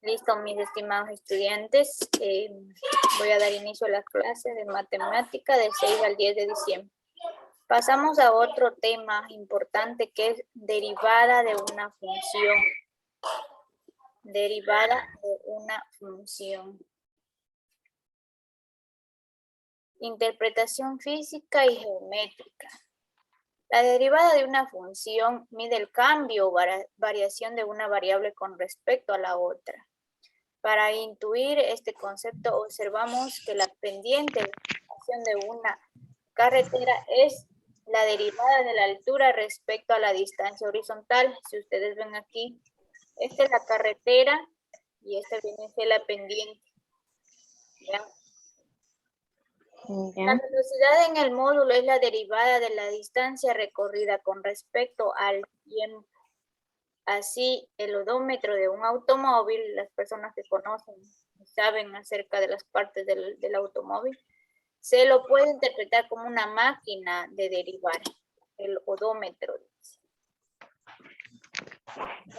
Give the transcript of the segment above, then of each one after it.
Listo, mis estimados estudiantes. Voy a dar inicio a las clases de matemática del 6 al 10 de diciembre. Pasamos a otro tema importante que es derivada de una función. Derivada de una función. Interpretación física y geométrica. La derivada de una función mide el cambio o variación de una variable con respecto a la otra. Para intuir este concepto, observamos que la pendiente de una carretera es la derivada de la altura respecto a la distancia horizontal. Si ustedes ven aquí, esta es la carretera y esta viene a ser la pendiente. ¿Ya? La velocidad en el módulo es la derivada de la distancia recorrida con respecto al tiempo. Así, el odómetro de un automóvil, las personas que conocen y saben acerca de las partes del automóvil, se lo puede interpretar como una máquina de derivar, el odómetro.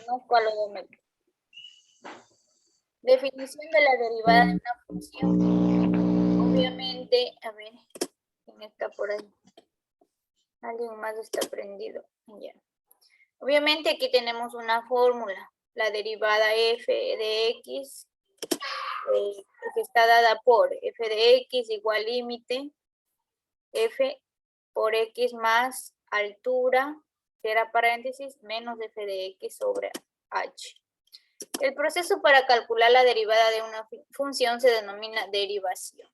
Conozco al odómetro. Definición de la derivada de una función. Obviamente, a ver, ¿quién está por ahí? Alguien más está prendido. Ya. Obviamente aquí tenemos una fórmula, la derivada f de x, que está dada por f de x igual límite, f por x más altura, cierra paréntesis, menos f de x sobre h. El proceso para calcular la derivada de una función se denomina derivación.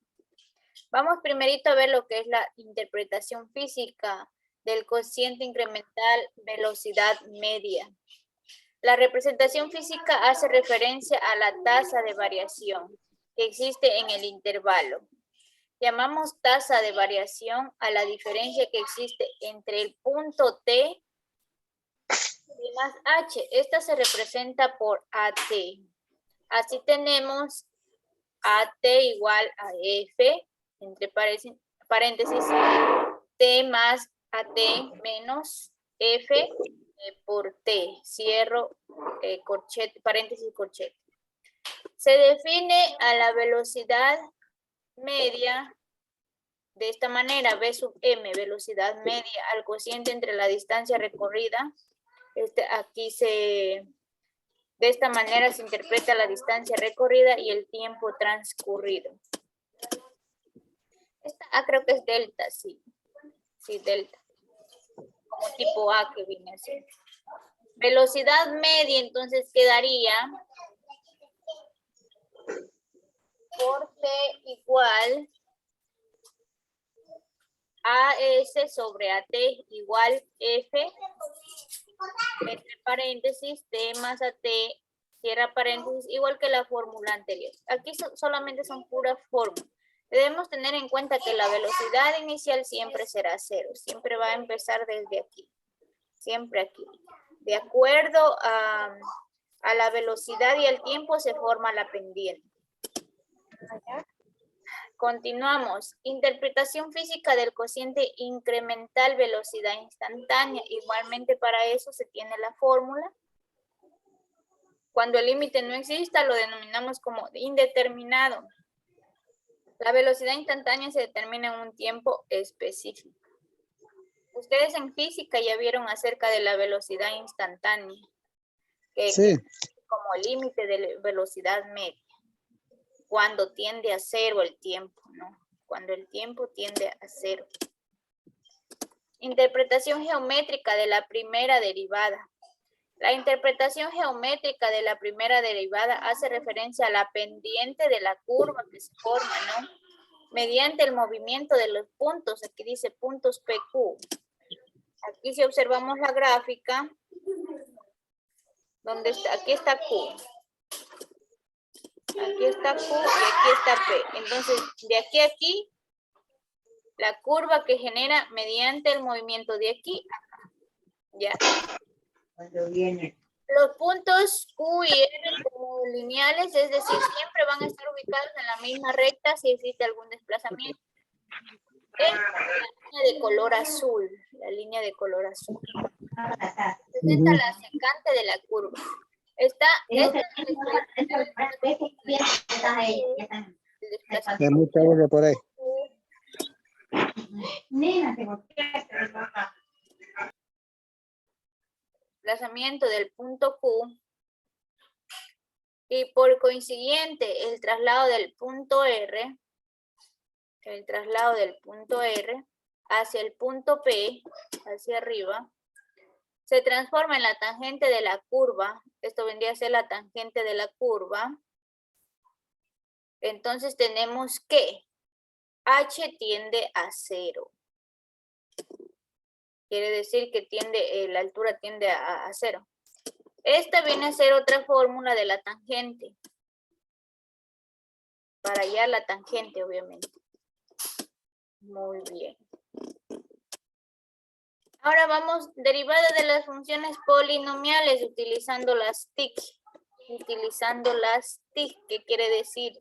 Vamos primerito a ver lo que es la interpretación física del cociente incremental velocidad media. La representación física hace referencia a la tasa de variación que existe en el intervalo. Llamamos tasa de variación a la diferencia que existe entre el punto T y más H. Esta se representa por AT. Así tenemos AT igual a F, entre paréntesis, T más AT menos F por T, cierro corchete, paréntesis corchete. Se define a la velocidad media de esta manera, V sub M, velocidad media al cociente entre la distancia recorrida. De esta manera se interpreta la distancia recorrida y el tiempo transcurrido. Esta A creo que es delta, sí. Sí, delta. Como tipo A que viene así. Velocidad media, entonces quedaría por T igual AS sobre AT igual F, entre paréntesis, T más AT, cierra paréntesis, igual que la fórmula anterior. Aquí solamente son puras fórmulas. Debemos tener en cuenta que la velocidad inicial siempre será cero, siempre va a empezar desde aquí, siempre aquí. De acuerdo a la velocidad y el tiempo se forma la pendiente. Continuamos. Interpretación física del cociente incremental velocidad instantánea. Igualmente para eso se tiene la fórmula. Cuando el límite no exista, lo denominamos como indeterminado. La velocidad instantánea se determina en un tiempo específico. Ustedes en física ya vieron acerca de la velocidad instantánea, que sí, es como límite de velocidad media, cuando tiende a cero el tiempo, ¿no? Cuando el tiempo tiende a cero. Interpretación geométrica de la primera derivada. La interpretación geométrica de la primera derivada hace referencia a la pendiente de la curva que se forma, ¿no? Mediante el movimiento de los puntos, aquí dice puntos PQ. Aquí si observamos la gráfica, donde está, aquí está Q. Aquí está Q y aquí está P. Entonces, de aquí a aquí, la curva que genera mediante el movimiento de aquí a acá. Ya. Cuando viene. Los puntos Q y R como lineales, es decir, siempre van a estar ubicados en la misma recta si existe algún desplazamiento. Es la línea de color azul, la línea de color azul. Representa la secante de la curva. Está. Hay mucha agua por ahí. Desplazamiento del punto Q. Y por consiguiente, el traslado del punto R, hacia el punto P, hacia arriba, se transforma en la tangente de la curva. Esto vendría a ser la tangente de la curva. Entonces tenemos que H tiende a 0. Quiere decir que la altura tiende a 0. Esta viene a ser otra fórmula de la tangente. Para hallar la tangente, obviamente. Muy bien. Ahora vamos, derivada de las funciones polinomiales utilizando las TIC. ¿Qué quiere decir?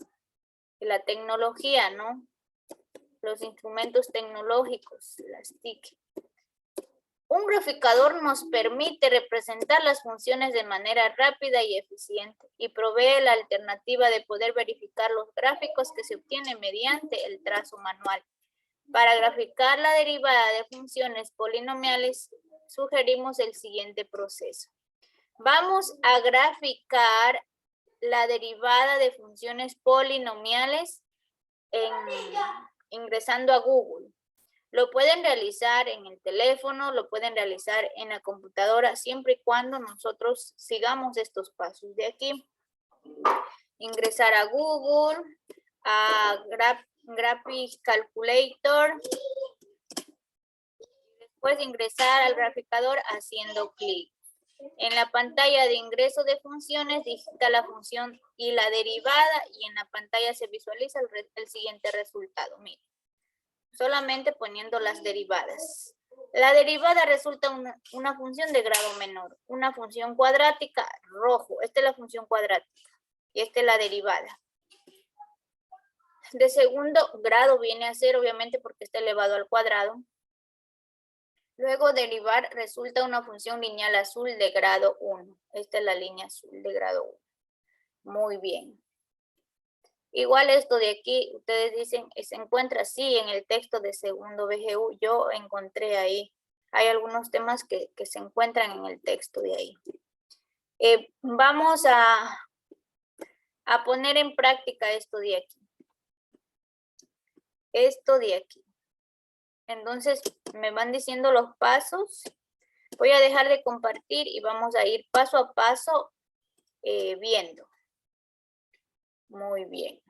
La tecnología, ¿no? Los instrumentos tecnológicos, las TIC. Un graficador nos permite representar las funciones de manera rápida y eficiente y provee la alternativa de poder verificar los gráficos que se obtienen mediante el trazo manual. Para graficar la derivada de funciones polinomiales, sugerimos el siguiente proceso. Vamos a graficar la derivada de funciones polinomiales ingresando a Google. Lo pueden realizar en el teléfono, lo pueden realizar en la computadora, siempre y cuando nosotros sigamos estos pasos. De aquí, ingresar a Google, a Graphics Calculator, después ingresar al graficador haciendo clic. En la pantalla de ingreso de funciones, digita la función y la derivada, y en la pantalla se visualiza el siguiente resultado. Miren. Solamente poniendo las derivadas. La derivada resulta una función de grado menor. Una función cuadrática, rojo. Esta es la función cuadrática. Y esta es la derivada. De segundo grado viene a ser, obviamente, porque está elevado al cuadrado. Luego derivar resulta una función lineal azul de grado 1. Esta es la línea azul de grado 1. Muy bien. Igual esto de aquí, ustedes dicen, se encuentra así en el texto de segundo BGU. Yo encontré ahí. Hay algunos temas que se encuentran en el texto de ahí. Vamos a poner en práctica esto de aquí. Entonces, me van diciendo los pasos. Voy a dejar de compartir y vamos a ir paso a paso viendo. Muy bien.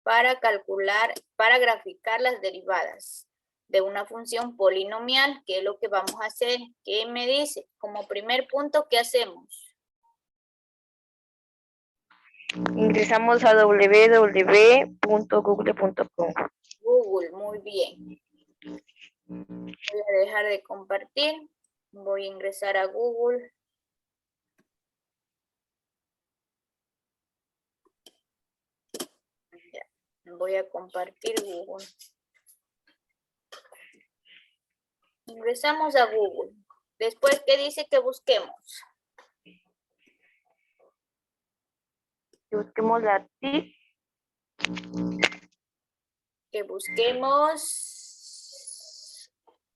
Para graficar las derivadas de una función polinomial, ¿qué es lo que vamos a hacer? ¿Qué me dice? Como primer punto, ¿qué hacemos? Ingresamos a www.google.com. Google, muy bien. Voy a dejar de compartir. Voy a ingresar a Google. Ya, voy a compartir Google. Ingresamos a Google. Después, ¿qué dice que busquemos? Busquemos la TIC. Que busquemos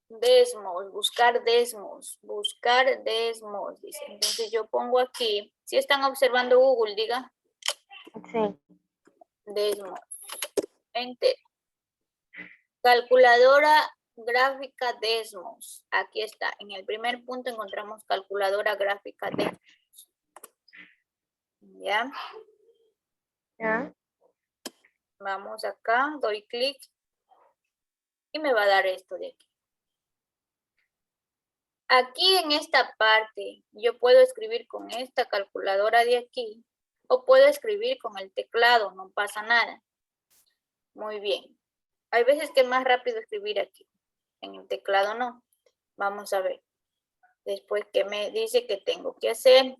Desmos, buscar Desmos, dice. Entonces yo pongo aquí, si están observando Google, diga. Sí. Desmos, enter. Calculadora gráfica Desmos, aquí está. En el primer punto encontramos calculadora gráfica Desmos. ¿Ya? ¿Ya? Vamos acá, doy clic y me va a dar esto de aquí. Aquí en esta parte yo puedo escribir con esta calculadora de aquí o puedo escribir con el teclado, no pasa nada. Muy bien. Hay veces que es más rápido escribir aquí, en el teclado no. Vamos a ver. Después, ¿qué me dice que tengo que hacer?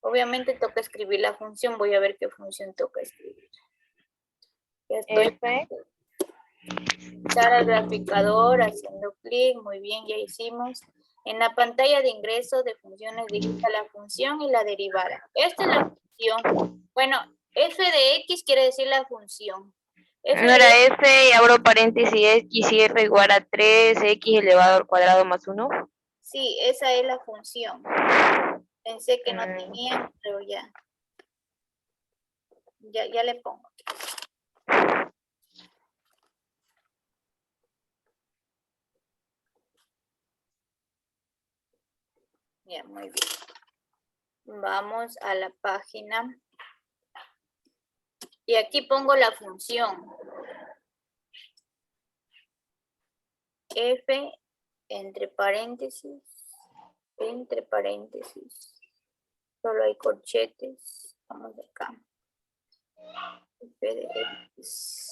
Obviamente toca escribir la función, voy a ver qué función toca escribir. Ya estoy. Usar al graficador haciendo clic, muy bien, ya hicimos. En la pantalla de ingreso de funciones digita la función y la derivada. Esta es la función. Bueno, f de x quiere decir la función. F No era de f y abro paréntesis x y f igual a 3x elevado al cuadrado más 1. sí, esa es la función. Pensé que no Mm. tenía, pero ya. Ya le pongo. Ya, muy bien. Vamos a la página. Y aquí pongo la función. F entre paréntesis. Solo hay corchetes. Vamos acá. F de X.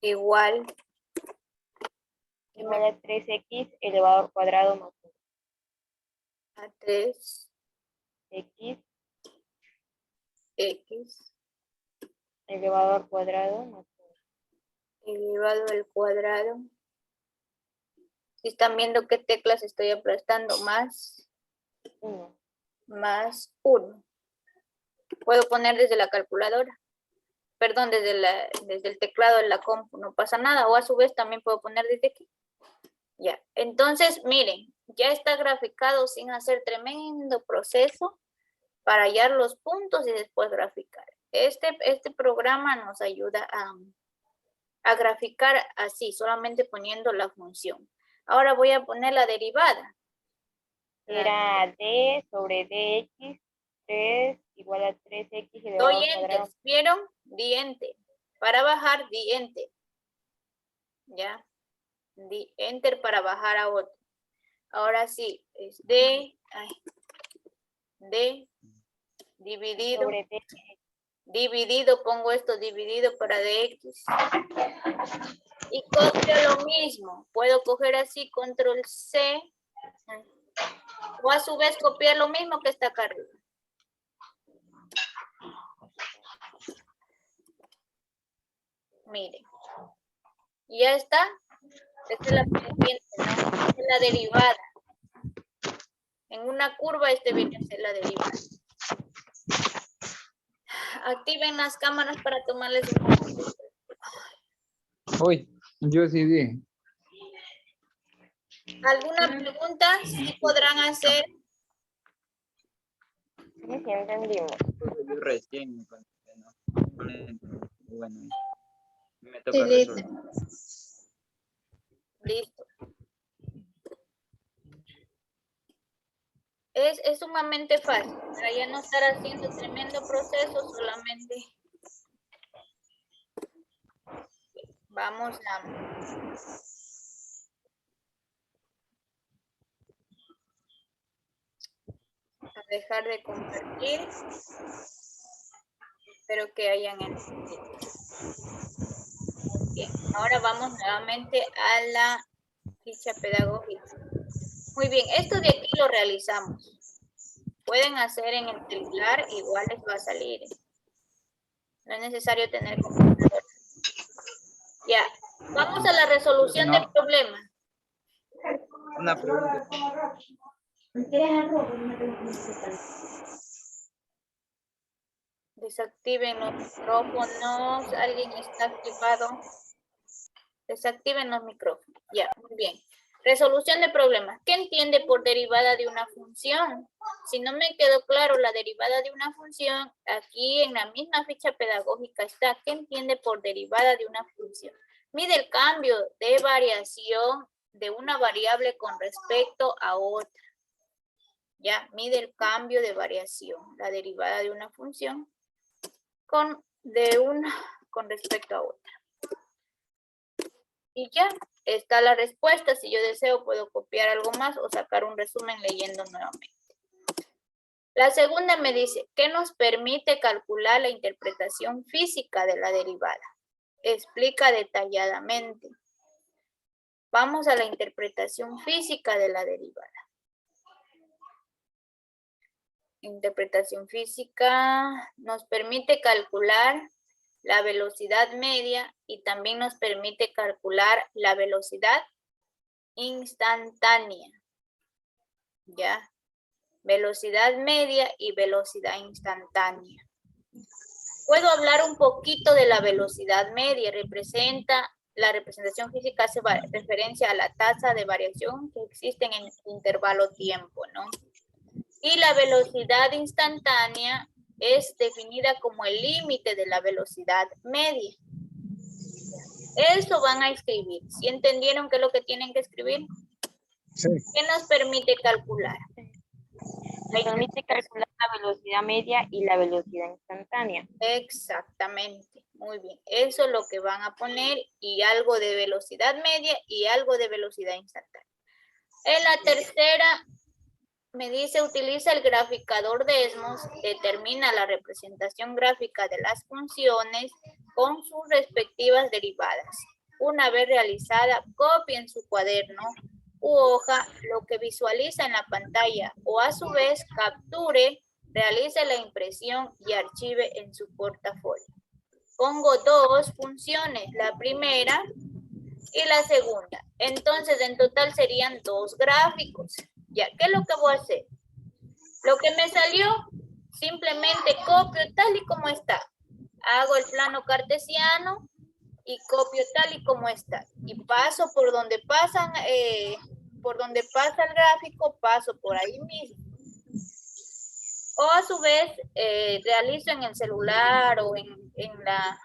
Igual. Igual a 3x elevado al cuadrado más 1. A 3x X elevado al cuadrado más 1. elevado al cuadrado. Si están viendo qué teclas estoy aplastando, más 1. Puedo poner desde la calculadora. Perdón, desde el teclado de la compu, no pasa nada. O a su vez también puedo poner desde aquí. Ya, entonces miren, ya está graficado sin hacer tremendo proceso para hallar los puntos y después graficar. Este programa nos ayuda a graficar así, solamente poniendo la función. Ahora voy a poner la derivada. Era d sobre dx, 3 igual a 3x elevado al cuadrado. Dientes, ¿vieron? Diente. Para bajar, diente. ¿Ya? Enter para bajar a otro. Ahora sí, es D dividido. Sobre d. Dividido, pongo esto dividido para dx. Y copio lo mismo. Puedo coger así, control C. O a su vez copiar lo mismo que está acá arriba. Miren. Ya está. Esta es la pendiente, ¿no? Esta es la derivada. En una curva viene a ser la derivada. Activen las cámaras para tomarles un momento. Uy, yo sí vi. ¿Alguna pregunta? ¿Sí podrán hacer? Sí, sí entendimos. Yo recién me conecté, ¿no? Bueno, me toca Sí, resolver. Listo. Es sumamente fácil, para ya no estar haciendo tremendo proceso, solamente vamos a dejar de compartir. Espero que hayan entendido. Bien, ahora vamos nuevamente a la ficha pedagógica. Muy bien, esto de aquí lo realizamos. Pueden hacer en el celular, igual les va a salir. No es necesario tener computadora. Ya, vamos a la resolución del problema. Una pregunta. Desactiven los micrófonos. ¿Alguien está activado? Desactiven los micrófonos. Ya, muy bien. Resolución de problemas. ¿Qué entiende por derivada de una función? Si no me quedó claro la derivada de una función, aquí en la misma ficha pedagógica está. ¿Qué entiende por derivada de una función? Mide el cambio de variación de una variable con respecto a otra. Ya, mide el cambio de variación, la derivada de una función con respecto a otra. Y ya está la respuesta. Si yo deseo, puedo copiar algo más o sacar un resumen leyendo nuevamente. La segunda me dice, ¿qué nos permite calcular la interpretación física de la derivada? Explica detalladamente. Vamos a la interpretación física de la derivada. Interpretación física nos permite calcular la velocidad media y también nos permite calcular la velocidad instantánea. ¿Ya? Velocidad media y velocidad instantánea. Puedo hablar un poquito de la velocidad media. La representación física hace referencia a la tasa de variación que existe en el intervalo tiempo, ¿no? Y la velocidad instantánea es definida como el límite de la velocidad media. Eso van a escribir. ¿Sí entendieron qué es lo que tienen que escribir? Sí. ¿Qué nos permite calcular? Me permite calcular la velocidad media y la velocidad instantánea. Exactamente, muy bien. Eso es lo que van a poner y algo de velocidad media y algo de velocidad instantánea. En la tercera me dice utiliza el graficador Desmos, determina la representación gráfica de las funciones con sus respectivas derivadas. Una vez realizada, copie en su cuaderno u hoja lo que visualiza en la pantalla o a su vez capture, realice la impresión y archive en su portafolio. Pongo dos funciones, la primera y la segunda. Entonces, en total serían dos gráficos. Ya, ¿qué es lo que voy a hacer? Lo que me salió, simplemente copio tal y como está. Hago el plano cartesiano y copio tal y como está. Y paso por donde pasa el gráfico, paso por ahí mismo. O a su vez, realizo en el celular o en la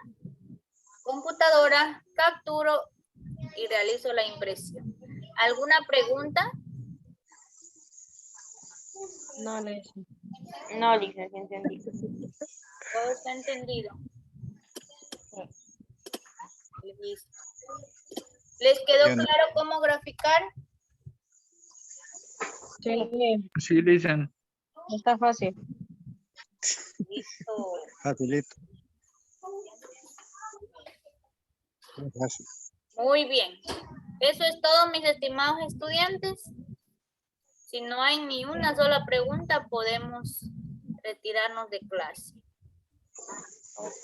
computadora, capturo y realizo la impresión. ¿Alguna pregunta? No, licencia, entendí. ¿Todo está entendido? Listo. ¿Les quedó Yo no. claro cómo graficar? Sí, Sí, dicen. está fácil. Listo. Facilito. Fácil. Muy bien. Eso es todo, mis estimados estudiantes. Si no hay ni una sola pregunta, podemos retirarnos de clase. Ok.